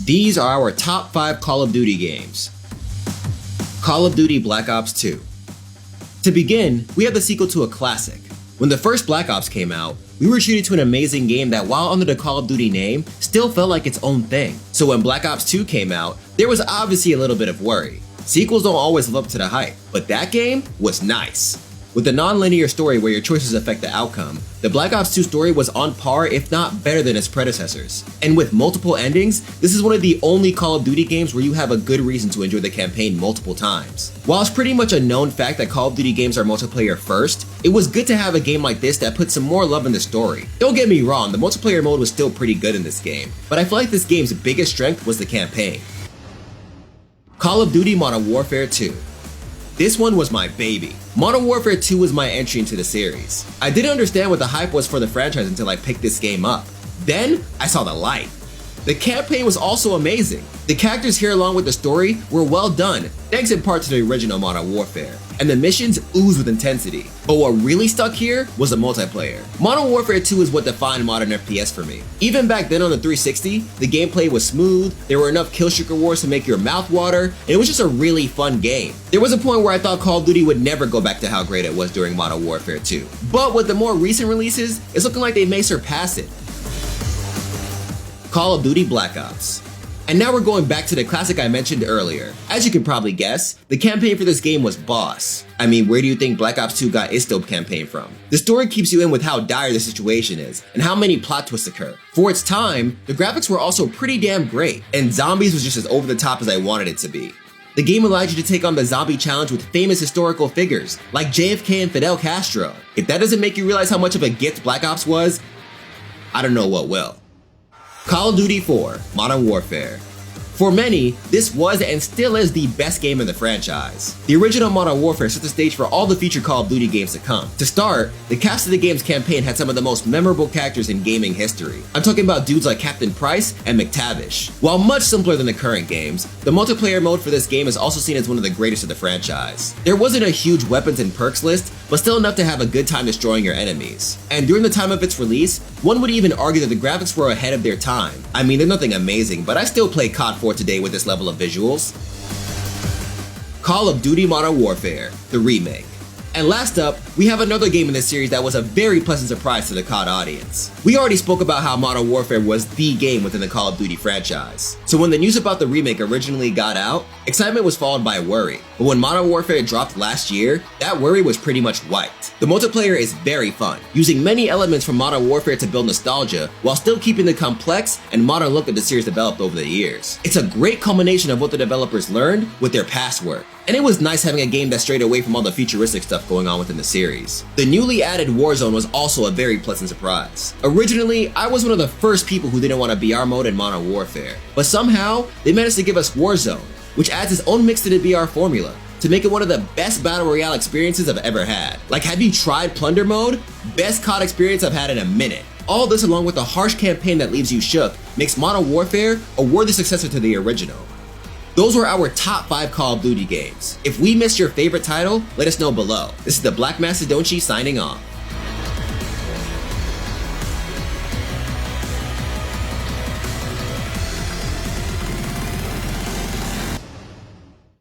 These are our top 5 Call of Duty games. Call of Duty Black Ops 2. To begin, we have the sequel to a classic. When the first Black Ops came out, we were treated to an amazing game that, while under the Call of Duty name, still felt like its own thing. So when Black Ops 2 came out, there was obviously a little bit of worry. Sequels don't always live up to the hype, but that game was nice. With a non-linear story where your choices affect the outcome, the Black Ops 2 story was on par, if not better than its predecessors. And with multiple endings, this is one of the only Call of Duty games where you have a good reason to enjoy the campaign multiple times. While it's pretty much a known fact that Call of Duty games are multiplayer first, it was good to have a game like this that put some more love in the story. Don't get me wrong, the multiplayer mode was still pretty good in this game, but I feel like this game's biggest strength was the campaign. Call of Duty Modern Warfare 2. This one was my baby. Modern Warfare 2 was my entry into the series. I didn't understand what the hype was for the franchise until I picked this game up. Then, I saw the light. The campaign was also amazing. The characters here along with the story were well done, thanks in part to the original Modern Warfare, and the missions ooze with intensity. But what really stuck here was the multiplayer. Modern Warfare 2 is what defined modern FPS for me. Even back then on the 360, the gameplay was smooth, there were enough killstreaker wars to make your mouth water, and it was just a really fun game. There was a point where I thought Call of Duty would never go back to how great it was during Modern Warfare 2. But with the more recent releases, it's looking like they may surpass it. Call of Duty Black Ops. And now we're going back to the classic I mentioned earlier. As you can probably guess, the campaign for this game was boss. I mean, where do you think Black Ops 2 got its dope campaign from? The story keeps you in with how dire the situation is, and how many plot twists occur. For its time, the graphics were also pretty damn great, and zombies was just as over the top as I wanted it to be. The game allowed you to take on the zombie challenge with famous historical figures, like JFK and Fidel Castro. If that doesn't make you realize how much of a gift Black Ops was, I don't know what will. Call of Duty 4 Modern Warfare. For many, this was and still is the best game in the franchise. The original Modern Warfare set the stage for all the future Call of Duty games to come. To start, the cast of the game's campaign had some of the most memorable characters in gaming history. I'm talking about dudes like Captain Price and McTavish. While much simpler than the current games, the multiplayer mode for this game is also seen as one of the greatest of the franchise. There wasn't a huge weapons and perks list, but still enough to have a good time destroying your enemies. And during the time of its release, one would even argue that the graphics were ahead of their time. I mean, they're nothing amazing, but I still play COD 4 today with this level of visuals. Call of Duty Modern Warfare, the remake. And last up, we have another game in this series that was a very pleasant surprise to the COD audience. We already spoke about how Modern Warfare was the game within the Call of Duty franchise. So when the news about the remake originally got out, excitement was followed by worry. But when Modern Warfare dropped last year, that worry was pretty much wiped. The multiplayer is very fun, using many elements from Modern Warfare to build nostalgia, while still keeping the complex and modern look that the series developed over the years. It's a great culmination of what the developers learned with their past work. And it was nice having a game that strayed away from all the futuristic stuff going on within the series. The newly added Warzone was also a very pleasant surprise. Originally, I was one of the first people who didn't want a BR mode in Modern Warfare, but somehow, they managed to give us Warzone, which adds its own mix to the BR formula, to make it one of the best Battle Royale experiences I've ever had. Like, have you tried Plunder mode? Best COD experience I've had in a minute. All this, along with a harsh campaign that leaves you shook, makes Modern Warfare a worthy successor to the original. Those were our top 5 Call of Duty games. If we missed your favorite title, let us know below. This is the Black Macedonchi signing off.